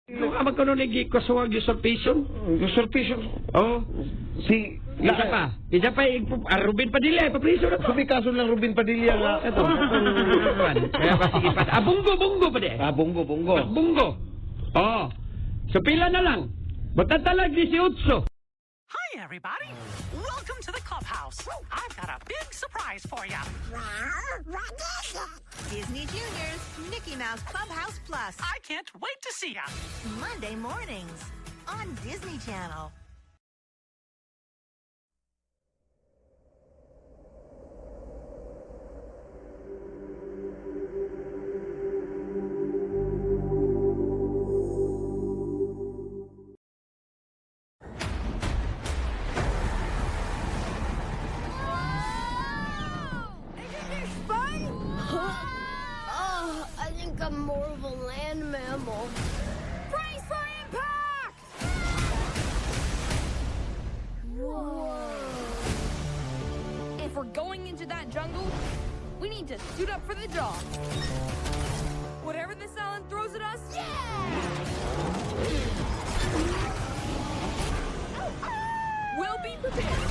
Ang magkano nagi kasuwag usurpation? Usurpation. Oh. Si... Isa pa, Ruben Padilla, papriso na to. Sabi kaso ng Ruben Padilla nga. Ito, kaya pa sige pa. Bunggo pa de. Bunggo. Bunggo. Oh. So pila na lang. Matatalag 18. Hi, everybody. Welcome to the clubhouse. I've got a big surprise for you. Disney Junior's Mickey Mouse Clubhouse Plus. I can't wait to see ya. Monday mornings on Disney Channel. I think I'm more of a land mammal. Brace for impact! Whoa. If we're going into that jungle, we need to suit up for the job. Whatever this island throws at us, we'll be prepared.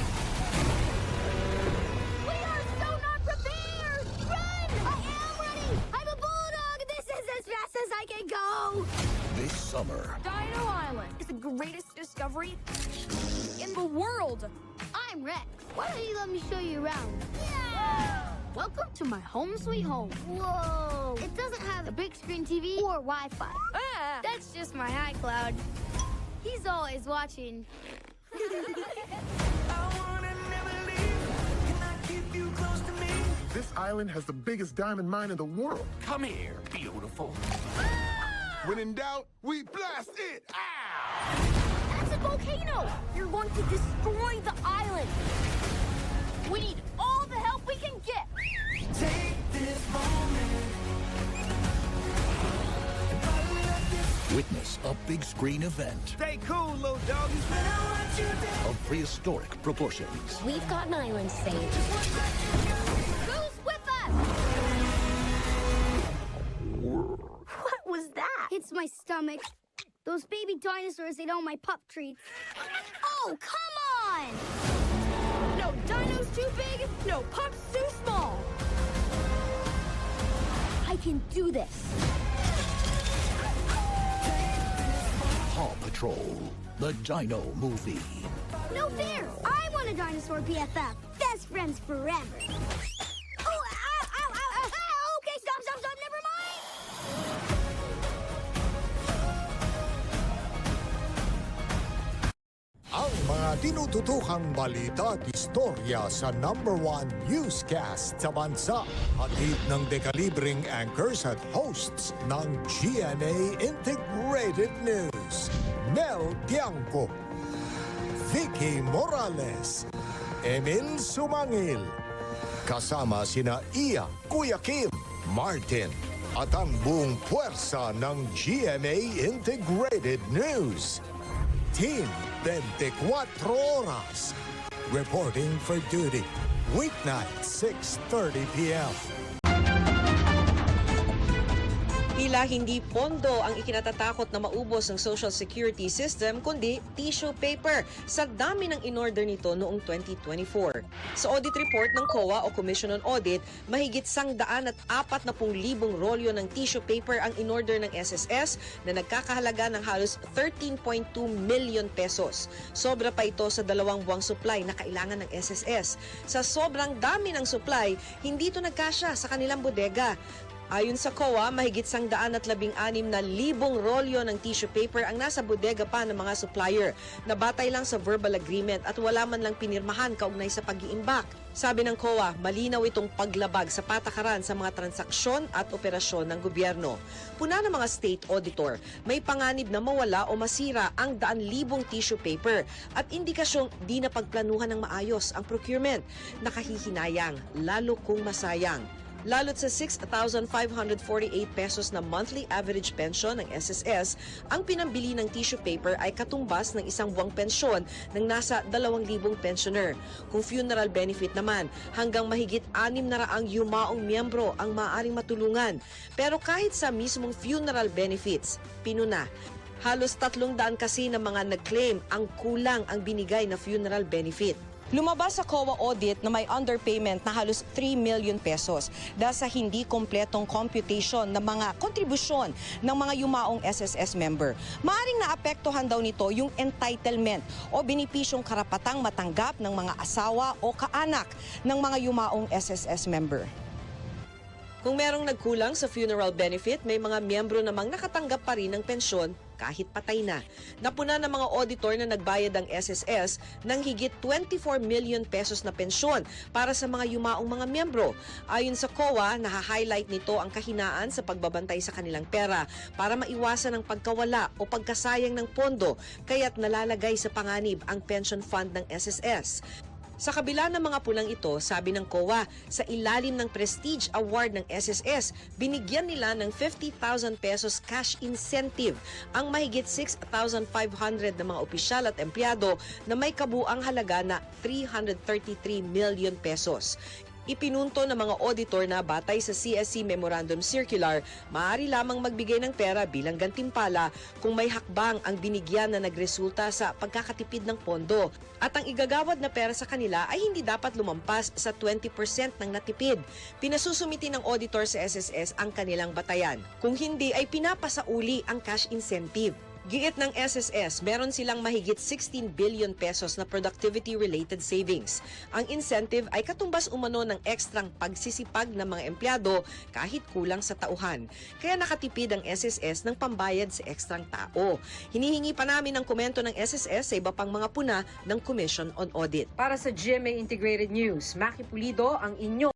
We are so not prepared! Run! I am running! I'm a bulldog! This is as fast as I can go! This summer, Dino Island is the greatest discovery in the world. I'm Rex. Why don't you let me show you around? Yeah! Welcome to my home sweet home. Whoa! It doesn't have a big screen TV or Wi-Fi. Ah, That's just my iCloud. He's always watching. This island has the biggest diamond mine in the world. come here, beautiful. When in doubt, we blast it! That's a volcano! you're going to destroy the island. We need all the help we can get! Witness a big screen event Stay cool, little doggy. of prehistoric proportions. We've got an island saved. Who's with us? What was that? It's my stomach. Those baby dinosaurs ate all my pup treats. Oh, come on! No dino's too big, no pup's too small. I can do this. Paw Patrol, the Dino Movie. No fair! I want a dinosaur BFF. Best friends forever. Oh, ow, ow, ow, ow. Ah, okay, stop, never mind. Ang mga tinututukang balita at istorya sa #1 newscast sa bansa. Hatid ng dekalibreng anchors at hosts ng GMA Integrated News. Mel Tiangco, Vicky Morales, Emil Sumangil. Kasama sina Iya, Kuya Kim, Martin, at ang buong puwersa ng GMA Integrated News. Team 24 Oras. Reporting for duty. Weeknight, 6:30 p.m. Tila hindi pondo ang ikinatatakot na maubos ng Social Security System kundi tissue paper sa dami ng in-order nito noong 2024. Sa audit report ng COA o Commission on Audit, mahigit 140,000 rolyo ng tissue paper ang in-order ng SSS na nagkakahalaga ng halos 13.2 million pesos. Sobra pa ito sa 2 buwang supply na kailangan ng SSS. Sa sobrang dami ng supply, hindi ito nagkasya sa kanilang bodega. Ayon sa COA, mahigit 116,000 rolyo ng tissue paper ang nasa bodega pa ng mga supplier na batay lang sa verbal agreement at wala man lang pinirmahan kaugnay sa pag-iimbak. Sabi ng COA, malinaw itong paglabag sa patakaran sa mga transaksyon at operasyon ng gobyerno. Puna ng mga state auditor, may panganib na mawala o masira ang 100,000 tissue paper at indikasyong di na pagplanuhan ng maayos ang procurement. Nakahihinayang, lalo kung masayang. Lalo't sa 6,548 pesos na monthly average pension ng SSS, ang pinambili ng tissue paper ay katumbas ng 1 buwang pensyon ng nasa 2,000 pensioner. Kung funeral benefit naman, hanggang mahigit 600 yumaong miyembro ang maaaring matulungan. Pero kahit sa mismong funeral benefits, pinuna. Halos 300 kasi ng mga nag-claim ang kulang ang binigay na funeral benefit. Lumabas sa COA audit na may underpayment na halos 3 million pesos dahil sa hindi kompletong computation ng mga kontribusyon ng mga yumaong SSS member. Maaring naapektuhan daw nito yung entitlement o benepisyong karapatang matanggap ng mga asawa o kaanak ng mga yumaong SSS member. Kung merong nagkulang sa funeral benefit, may mga miyembro namang nakatanggap pa rin ng pensyon kahit patay na. Napuna ng mga auditor na nagbayad ang SSS ng higit 24 million pesos na pensyon para sa mga yumaong mga miyembro. Ayon sa COA, naha-highlight nito ang kahinaan sa pagbabantay sa kanilang pera para maiwasan ang pagkawala o pagkasayang ng pondo, kaya't nalalagay sa panganib ang pension fund ng SSS. Sa kabila ng mga pulang ito, sabi ng COA, sa ilalim ng Prestige Award ng SSS, binigyan nila ng 50,000 pesos cash incentive ang mahigit 6,500 na mga opisyal at empleyado na may kabuang halaga na 333 million pesos. Ipinunto ng mga auditor na batay sa CSC Memorandum Circular, maaari lamang magbigay ng pera bilang gantimpala kung may hakbang ang binigyan na nagresulta sa pagkakatipid ng pondo. At ang igagawad na pera sa kanila ay hindi dapat lumampas sa 20% ng natipid. Pinasusumiti ng auditor sa SSS ang kanilang batayan. Kung hindi ay pinapasauli ang cash incentive. Giit ng SSS, meron silang mahigit 16 billion pesos na productivity-related savings. Ang incentive ay katumbas umano ng ekstrang pagsisipag ng mga empleyado kahit kulang sa tauhan. Kaya nakatipid ang SSS ng pambayad sa ekstrang tao. Hinihingi pa namin ng komento ng SSS sa iba pang mga puna ng Commission on Audit. Para sa GMA Integrated News, Maki Pulido ang inyo.